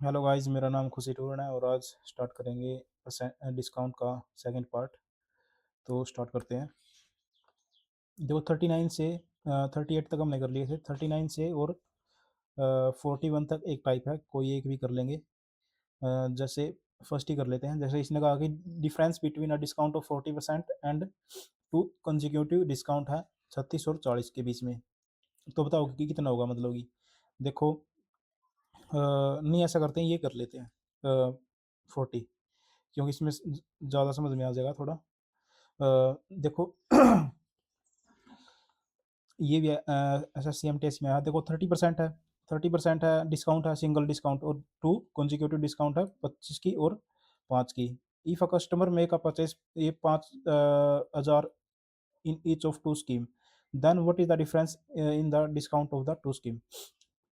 Hello guys, मेरा नाम खुशी टूरण है और आज स्टार्ट करेंगे डिस्काउंट का सेकंड पार्ट। तो स्टार्ट करते हैं। देखो 39 से 38 तक हमने कर लिए थे। 39 से और 41 तक एक टाइप है, कोई एक भी कर लेंगे। जैसे फर्स्ट ही कर लेते हैं। जैसे इसने कहा कि difference between a discount of 40% and to consecutive discount है 36 और 40 के बीच में। तो बताओ कि कितना होगा, मतलब कि देखो नहीं, ऐसा करते हैं, ये कर लेते हैं 40, क्योंकि इसमें ज़्यादा समझ में आ जाएगा थोड़ा। देखो ये भी S S C M T S में है। देखो 30% है, 30% है डिस्काउंट है, सिंगल डिस्काउंट, और टू कंजिक्यूटिव डिस्काउंट है 25 की और 5 की। If a customer make a purchase, ये 5,000 in each of two scheme, then what is the difference in the discount of the two scheme.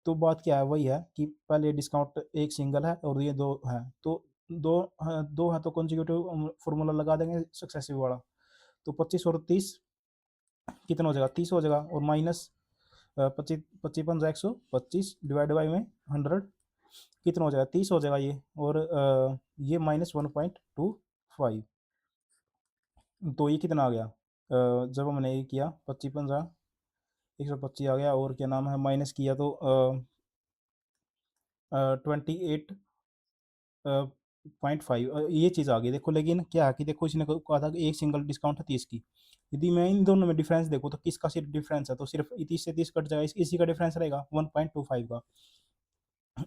तो बात क्या है, वही है कि पहले डिस्काउंट एक सिंगल है और ये दो है, तो दो है तो कंजिक्यूटिव फॉर्मूला लगा देंगे सक्सेसिव वाला। तो 25 और 30 कितना हो जाएगा, 30 हो जाएगा, और माइनस 25, 25 125 डिवाइड बाई में 100 कितना हो जाएगा, 30 हो जाएगा ये, और ये माइनस 1.25। तो ये कितना आ गया, जब हमने ये किया 25 125 आ गया, और क्या नाम है माइनस किया तो 28 0.5 ये चीज़ आ गई। देखो लेकिन क्या है कि देखो इसने कहा था कि एक सिंगल डिस्काउंट है 30 की। यदि मैं इन दोनों में डिफरेंस देखूँ तो किसका सिर्फ डिफरेंस है, तो सिर्फ 30 से 30 कट जाएगा, इसी का डिफरेंस रहेगा 1.25 का।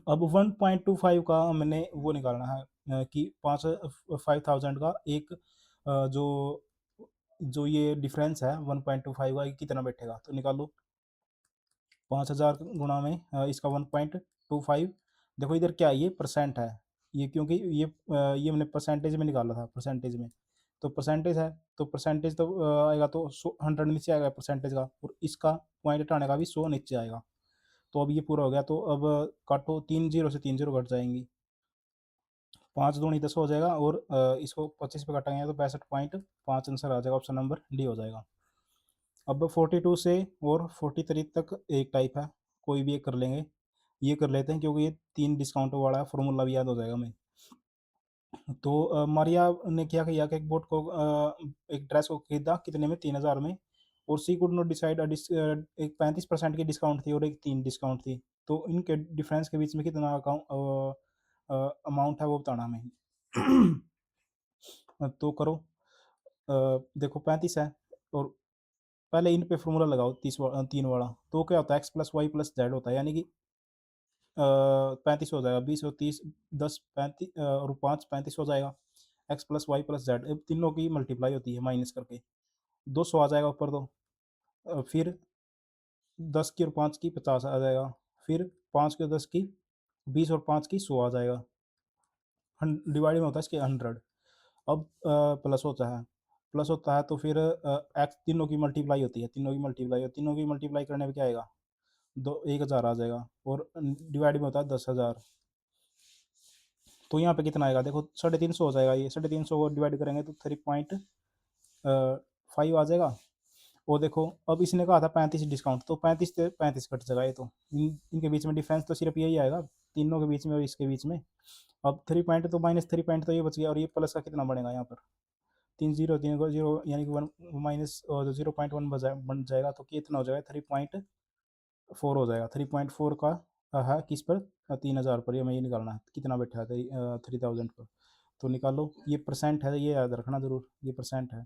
अब 1.25 का हमने वो निकालना है कि 5,000 का एक जो जो ये डिफरेंस है 1.25 का, ये कितना बैठेगा, तो निकालो। 5,000 गुणा में इसका 1.25। देखो इधर क्या है, ये परसेंट है, ये क्योंकि ये हमने परसेंटेज में निकाला था, परसेंटेज में, तो परसेंटेज है, तो परसेंटेज तो आएगा तो 100 नीचे आएगा परसेंटेज का, और इसका पॉइंट हटाने का भी 100 नीचे आएगा। तो अब ये पूरा हो गया, तो अब काटो, 3 जीरो से 3 जीरो कट जाएंगी, 5 दूनी 10 हो जाएगा, और इसको 25 पे काटेंगे तो 62.5 आंसर आ जाएगा, ऑप्शन नंबर डी हो जाएगा। अब 42 से और 43 तक एक टाइप है, कोई भी एक कर लेंगे। ये कर लेते हैं क्योंकि ये 3 डिस्काउंट वाला है, फॉर्मूला भी याद हो जाएगा हमें। तो मारिया ने क्या किया कि एक बोट को एक ड्रेस को खरीदा कितने में, 3,000 में, और सी कुड नॉट डिसाइड एक 35% की डिस्काउंट थी और एक 3 डिस्काउंट थी। तो इनके डिफरेंस के बीच में कितना अमाउंट है वो बताना हमें। तो करो। देखो 35 है, और पहले इन पे फॉर्मूला लगाओ, 3 वाला, तो क्या होता है, x plus y plus z होता है, यानी कि 35 हो जाएगा, 20 और 30, 10 35 और 5 35 हो जाएगा। X plus y plus z, अब तीनों की मल्टीप्लाई होती है माइनस करके, 200 आ जाएगा ऊपर तो। फिर 10 की और 5 की 50 आ जाएगा, फिर 5 की और 10 की 20 और 5 की 100 आ जाएगा, डिवाइड में होता है इसके 100। अब प्लस होता है, प्लस होता है तो फिर एक्स, तीनों की मल्टीप्लाई होती है, तीनों की मल्टीप्लाई करने में क्या आएगा, दो 1,000 आ जाएगा, और डिवाइड में होता है 10,000। तो यहाँ पे कितना आएगा, देखो 350 हो जाएगा, ये 350 को डिवाइड करेंगे तो 3.5 आ जाएगा। और देखो अब इसने कहा था 35 डिस्काउंट, तो 35 से 35 कट जाएगा, ये तो इनके बीच में डिफरेंस तो सिर्फ यही आएगा, तीनों के बीच में और इसके बीच में। अब 3 पॉइंट तो माइनस 3 पॉइंट तो ये बच गया, और ये प्लस का कितना बनेगा यहाँ पर, 3 0 यानी कि 1 माइनस 0.1 बन जाएगा, तो कितना हो जाएगा, 3.4 हो जाएगा। 3.4 का है किस पर, 3,000 पर, ये हमें ये निकालना है कितना बैठा है 3,000 पर। तो निकालो, ये परसेंट है, ये याद रखना ज़रूर, ये परसेंट है।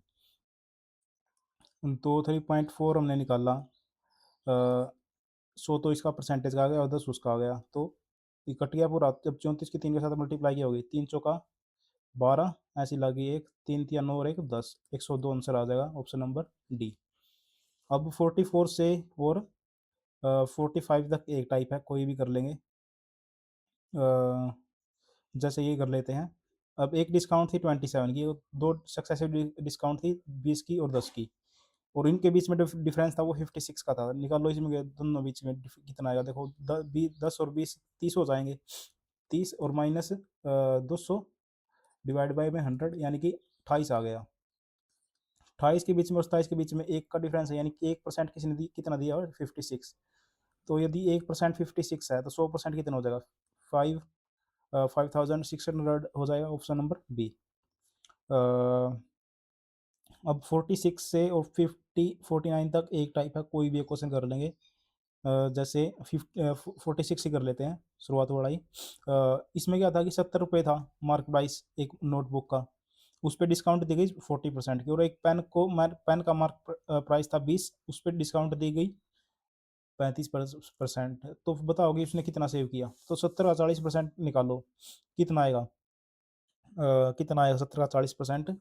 तो 3.4 हमने निकाला, 100 तो इसका परसेंटेज का आ गया और 10 उसका आ गया, तो ये कट गया पूरा। जब 34 की 3 के साथ मल्टीप्लाई की होगी, 3 चौका 12, ऐसी लगी एक 3 तिया 9 और एक 10, 102 आंसर आ जाएगा, ऑप्शन नंबर डी। अब 44 से और 45 तक एक टाइप है, कोई भी कर लेंगे। जैसे ये कर लेते हैं। अब एक डिस्काउंट थी 27 की, दो सक्सेसिव डिस्काउंट थी 20 की और 10 की, और इनके बीच में डिफरेंस था वो 56 का था। निकालो इसमें दोनों बीच में कितना आएगा, देखो 10 और 20 30 हो जाएंगे, 30 और माइनस 200 डिवाइड बाई में 100, यानी कि 28 आ गया। 28 के बीच में और 27 के बीच में एक का डिफरेंस है, यानी कि 1% किसने दी, कितना दिया, और 56। तो यदि 1% 56 है तो 100% कितना हो जाएगा, 5 5600 हो जाएगा ऑप्शन नंबर बी। अब 46 से और 49 तक एक टाइप है, कोई भी एक क्वेश्चन कर लेंगे। जैसे 46 ही कर लेते हैं, शुरुआत वाला ही। इसमें क्या था कि 70 रुपये था मार्क प्राइस एक नोटबुक का, उस पर डिस्काउंट दी गई 40% की। और एक पेन का मार्क प्राइस था 20, उस पर डिस्काउंट दी गई 35%। तो बताओगे उसने कितना सेव किया? तो 70 का 40% निकालो, कितना आएगा? कितना आएगा 70 का 40%?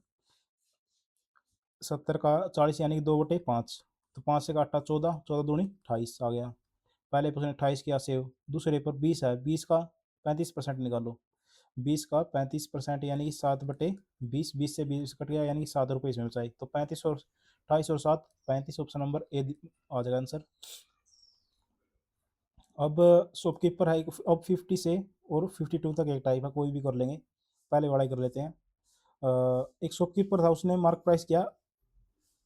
70 का 40 यानी कि 2/5, तो 5 से काटा 14, 14 दूनी 28 आ गया। पहले पर उसने 28 किया सेव, दूसरे पर 20 है, 20 का 35% निकालो। 20 का 35% यानी कि 7/20, 20 से 20 कट गया यानी कि 7 रुपये इसमें बचाए। तो 35 और 28 और 7, 35, ऑप्शन नंबर ए आ जाएगा आंसर। अब शॉपकीपर है, अब 50 से और 52 तक एक टाइप है, कोई भी कर लेंगे। पहले वाला ही कर लेते हैं। एक शॉपकीपर था, उसने मार्क प्राइस किया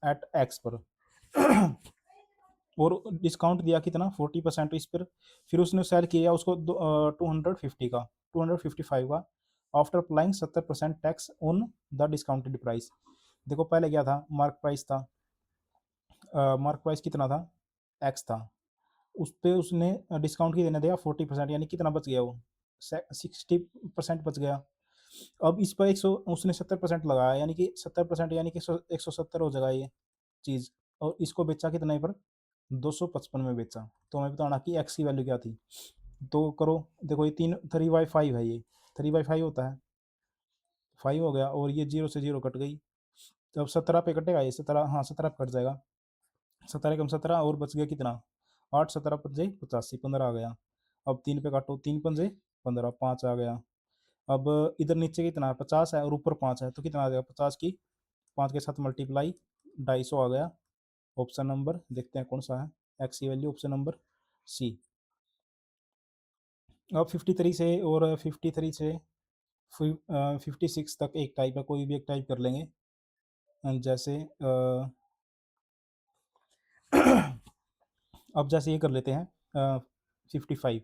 एट एक्स पर और डिस्काउंट दिया कितना? 40% इस पर। फिर उसने सेल किया उसको 250 का, 255 का, after applying 70% tax on the discounted price. देखो पहले क्या था, मार्क प्राइस था, मार्क प्राइस कितना था? एक्स था। उस पर उसने डिस्काउंट की देने दिया 40%, यानी कितना बच गया वो? 60% बच गया। अब इस पर 100, उसने 70% लगाया, यानी कि 70% यानी कि 170 हो जाएगा ये चीज़। और इसको बेचा कितने पर? 255 में बेचा। तो हमें बताना कि एक्स की वैल्यू क्या थी। तो करो, देखो ये 3/5 है, ये 3/5 होता है, 5 हो गया, और ये 0 से 0 कट गई। तो अब 17 पे कटेगा ये, 17, हाँ 17 पे कट जाएगा। 17 कम 17 और बच गया कितना? 8, 17 पंजे 85, 15 आ गया। अब 3 पे काटो, 3 पंजे 15, 5 आ गया। अब इधर नीचे कितना है? 50 है, और ऊपर 5 है, तो कितना आ जाएगा? 50 की 5 के साथ मल्टीप्लाई, 250 आ गया। ऑप्शन नंबर देखते हैं कौन सा है, एक्स की वैल्यू ऑप्शन नंबर सी। अब 53 से और 53 से 56 तक एक टाइप है, कोई भी एक टाइप कर लेंगे। जैसे अब जैसे ये कर लेते हैं 55।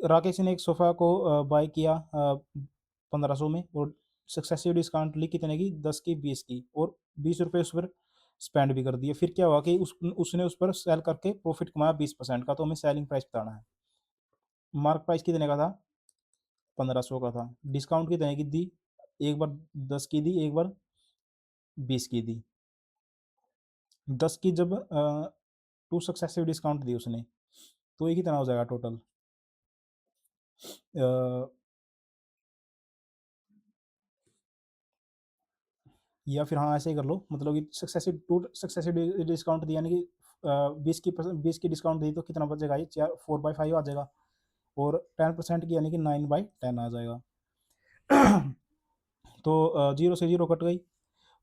राकेश ने एक सोफ़ा को बाय किया 1500 में, और सक्सेसिव डिस्काउंट ली कितने की? 10 की, 20 की, और 20 रुपये उस पर स्पेंड भी कर दिए। फिर क्या हुआ कि उसने उस पर सेल करके प्रॉफिट कमाया 20% का। तो हमें सेलिंग प्राइस बताना है। मार्क प्राइस कितने का था? 1500 का था। डिस्काउंट कितने की दी? एक बार 10 की दी, एक बार 20 की दी। 10 की जब 2 सक्सेसिव डिस्काउंट दी उसने, तो ये कितना हो जाएगा टोटल? या फिर हाँ ऐसे ही कर लो, मतलब कि सक्सेसिव डिस्काउंट दिया, यानी कि 20 की डिस्काउंट दी, तो कितना बचेगा? ये 4/5 आ जाएगा। और 10% की यानी कि 9/10 आ जाएगा। तो 0 से 0 कट गई,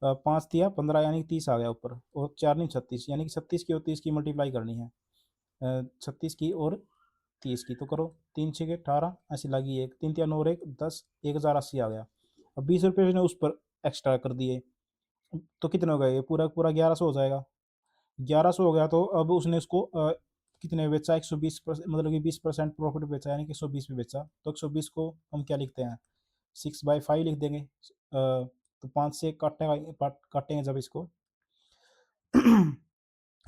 5 दिया 15 यानी कि 30 आ गया ऊपर, और 4 नहीं 36, यानी कि 36 की और 30 की मल्टीप्लाई करनी है। 36 की और 30 की, तो करो, 3 6 18, ऐसी लगी एक, 3 3 9 1 10, 1080 आ गया। अब 20 रुपये ने उस पर एक्स्ट्रा कर दिए, तो कितने हो गए? ये पूरा पूरा 1100 हो जाएगा। 1100 हो गया, तो अब उसने उसको कितने बेचा? 120, मतलब कि 20% प्रॉफिट बेचा, यानी कि 120 में बेचा। तो 120 को हम क्या लिखते हैं? 6/5 लिख देंगे। तो 5 से काटेंगे जब इसको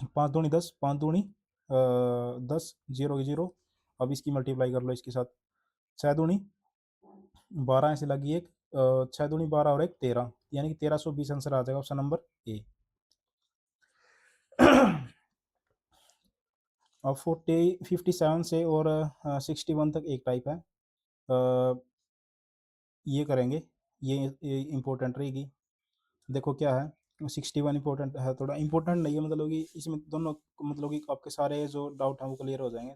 5 दूनी 10, 5 दूनी 10, 0 की 0। अब इसकी मल्टीप्लाई कर लो इसके साथ, 6 दूनी 12, ऐसे लगी एक, 6 दूनी 12 और एक 13, यानी कि 1320 आंसर आ जाएगा, ऑप्शन नंबर ए। अब 57 से और 61 तक एक टाइप है, ये करेंगे, ये इंपॉर्टेंट रहेगी। देखो क्या है, 61 इंपॉर्टेंट है, थोड़ा इंपॉर्टेंट नहीं है, मतलब कि इसमें दोनों, मतलब कि आपके सारे जो डाउट हैं वो क्लियर हो जाएंगे।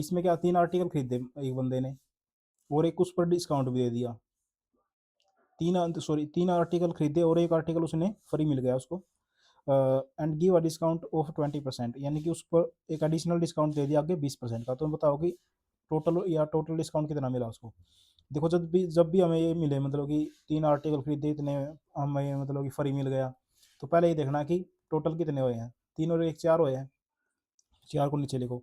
इसमें क्या, 3 आर्टिकल खरीदे एक बंदे ने, और एक उस पर डिस्काउंट भी दे दिया। 3 आर्टिकल खरीदे और एक आर्टिकल उसने फ्री मिल गया उसको, and give a discount of 20%, यानी कि उस पर एक एडिशनल डिस्काउंट दे दिया आगे 20% का। तो बताओ कि टोटल डिस्काउंट कितना मिला उसको। देखो जब भी हमें ये मिले, मतलब कि 3 आर्टिकल खरीदे, इतने हमें मतलब कि फ्री मिल गया, तो पहले ये देखना कि टोटल कितने हुए हैं। 3 और 1 4 हुए हैं, 4 को नीचे लिखो।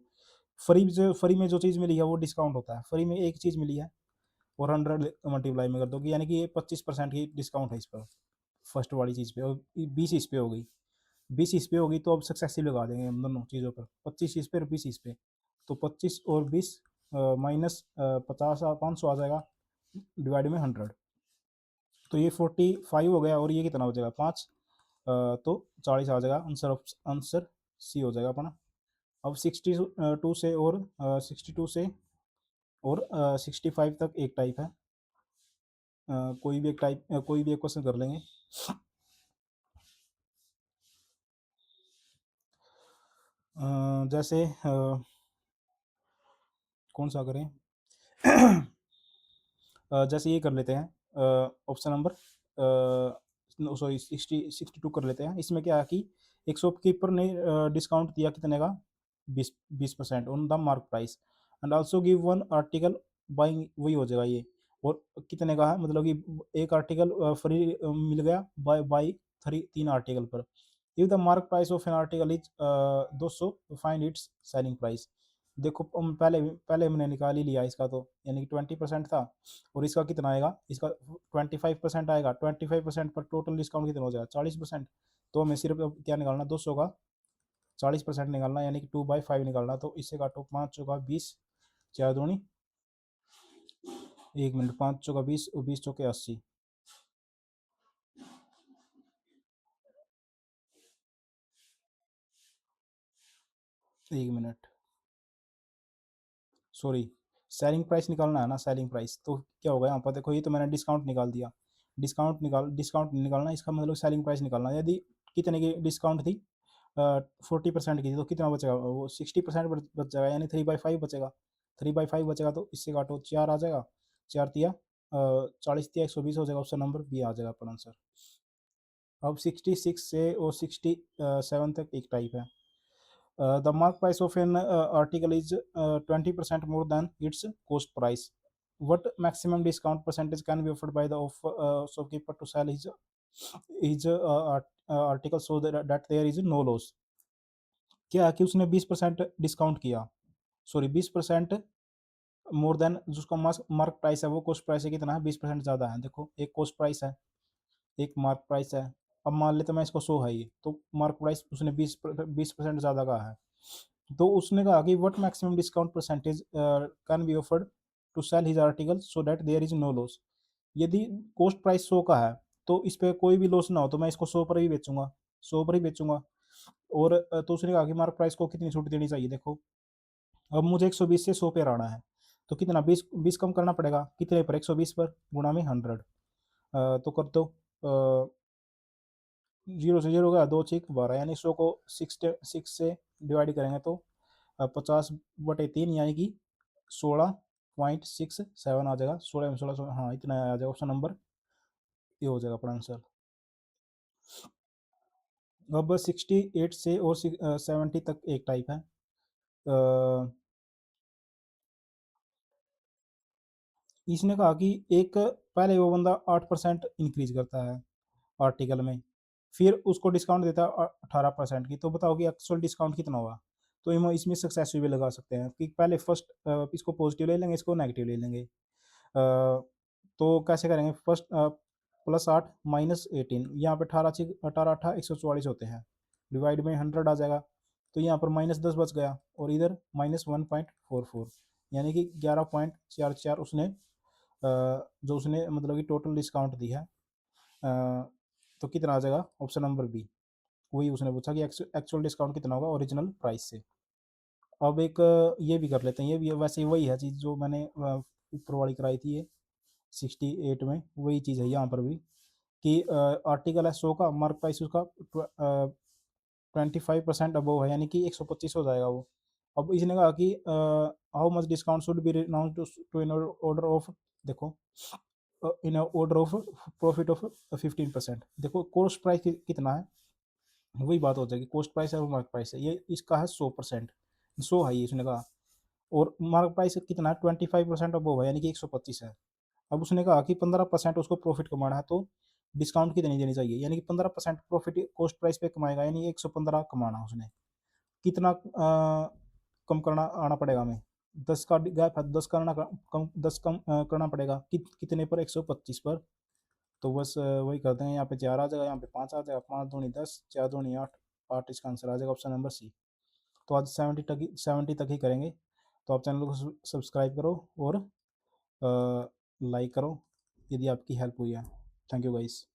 फ्री में जो चीज़ मिली है वो डिस्काउंट होता है। फ्री में एक चीज़ मिली है, और 100 मल्टीप्लाई में कर दोगे, यानी कि ये 25% की डिस्काउंट है इस पर, फर्स्ट वाली चीज़ पे, और 20 इस पे हो गई, 20 इस पे होगी, तो अब सक्सेसिव लगा देंगे हम दोनों चीज़ों पर, 25 इस पे और 20 इस पे, तो 25 और 20 माइनस 50 500 आ जाएगा, डिवाइड में 100, तो ये 45 हो गया, और ये कितना हो जाएगा 5, तो 40 आ जाएगा, आंसर सी हो जाएगा अपना। अब 62 से और 62 से और 65 तक एक टाइप है, कोई भी एक टाइप, कोई भी एक क्वेश्चन कर लेंगे। जैसे कौन सा करें? जैसे ये कर लेते हैं, ऑप्शन नंबर सॉरी 62 कर लेते हैं। इसमें क्या है कि एक शॉपकीपर ने डिस्काउंट दिया कितने का, 20% on the mark price, and also give one article buying, वही हो जाएगा ये, और कितने का है, मतलब कि एक आर्टिकल फ्री मिल गया बाय बाई 3 आर्टिकल पर। If the mark price of an article is 200, find its selling price. देखो हम पहले पहले हमने निकाल ही लिया इसका, तो यानी कि 20% था, और इसका कितना आएगा, इसका 25% आएगा, 25% पर टोटल डिस्काउंट कितना हो जाएगा, 40%। तो हमें सिर्फ अब क्या निकालना, 200 का 40% निकालना, यानी कि 2/5 निकालना, तो इससे काटो 5 चौका 20, 4 दूनी 1 मिनट, 5 चौका 20 और 20 चौके 80, 1 मिनट, सॉरी, सेलिंग प्राइस निकालना है ना, सेलिंग प्राइस, तो क्या होगा यहाँ पर देखो, ये तो मैंने डिस्काउंट निकाल दिया, डिस्काउंट निकालना, इसका मतलब सेलिंग प्राइस निकालना, यदि कितने की डिस्काउंट थी, 40% की थी, तो कितना बचेगा, वो 60% बच जाएगा, यानी 3/5 बचेगा, 3/5 बचेगा, तो इससे काटो 4 आ जाएगा, 4 तिया 40 तिया 120 हो जाएगा, ऑप्शन नंबर बी आ जाएगा अपना आंसर। अब 66 से और 67 तक एक टाइप है। The mark price of an article is 20% more than its cost price. What maximum discount percentage can be offered by the shopkeeper to sell his article so that there is no loss? क्या है कि उसने 20% discount किया, sorry 20% more than, जिसका mark price है वो cost price से कितना है, 20% ज़्यादा है। देखो एक कॉस्ट प्राइस है, एक मार्क प्राइस है, अब मान लेते मैं इसको 100 है ये, तो मार्क प्राइस उसने 20% ज़्यादा का है, तो उसने कहा कि what maximum discount percentage can be offered to sell his article so that there is no loss. यदि कॉस्ट प्राइस 100 का है, तो इस पर कोई भी लॉस ना हो, तो मैं इसको 100 पर ही बेचूंगा, 100 पर ही बेचूंगा। और तो उसने कहा कि मार्क प्राइस को कितनी छूट देनी चाहिए, देखो अब मुझे 120 से 100 पे आना है, तो कितना 20 कम करना पड़ेगा, कितने पर, 120 पर गुणा में 100, तो कर दो, 0 से 0 गया, 2×6 12, यानी 100 को 6 से डिवाइड करेंगे तो 50/3, यानी कि 16.67 आ जाएगा, 16 में 16, हाँ इतना आ जाएगा, ऑप्शन नंबर ये हो जाएगा अपना आंसर। अब 68 से और 70 तक एक टाइप है। इसने कहा कि एक पहले वो बंदा 8% इंक्रीज करता है आर्टिकल में, फिर उसको डिस्काउंट देता है 18% की, तो बताओ कि एक्चुअल डिस्काउंट कितना होगा। तो हम इसमें सक्सेसिव भी लगा सकते हैं कि पहले फर्स्ट इसको पॉजिटिव ले लेंगे, इसको नेगेटिव ले लेंगे। तो कैसे करेंगे, फर्स्ट +8 -18, यहाँ पे 18 18 144 होते हैं, डिवाइड में 100 आ जाएगा, तो यहाँ पर -10 बच गया, और इधर -1.44, यानी कि 11.44 उसने जो उसने मतलब कि टोटल डिस्काउंट दी है, तो कितना आ जाएगा, ऑप्शन नंबर बी, वही उसने पूछा कि एक्चुअल डिस्काउंट कितना होगा ओरिजिनल प्राइस से। अब एक ये भी कर लेते हैं, ये भी वैसे ही वही है चीज़ जो मैंने ऊपर वाली कराई थी, ये 68 में वही चीज़ है यहाँ पर भी, कि आर्टिकल है 100 का, मार्क प्राइस उसका 25% अबव है, यानी कि 125 हो जाएगा वो। अब इसने कहा कि how much discount should be announce to in order of, देखो in order of profit of 15%, देखो कॉस्ट प्राइस कितना है, वही बात हो जाएगी, कॉस्ट प्राइस है और मार्क प्राइस है, ये इसका है 100%, 100 है ये इसने कहा, और मार्क प्राइस कितना है 25% अबव है, यानी कि 125 है। अब उसने कहा कि 15% उसको प्रॉफिट कमाना है, तो डिस्काउंट कितनी देनी चाहिए, यानी कि 15% प्रॉफिट कॉस्ट प्राइस पे कमाएगा, यानी 115 कमाना उसने, कितना कम करना आना पड़ेगा हमें, 10 का गैप है, 10 करना कम, 10 कम करना पड़ेगा कितने पर, 125 पर। तो बस वही करते हैं, यहाँ पे 4 आ जाएगा, यहाँ पे 5 आ जाएगा, 5 दूनी 10, 4 दूनी 8, 8 इसका आंसर आ जाएगा, ऑप्शन नंबर सी। तो आज 70 तक ही करेंगे। तो आप चैनल को सब्सक्राइब करो और लाइक करो यदि आपकी हेल्प हुई है। Thank you guys.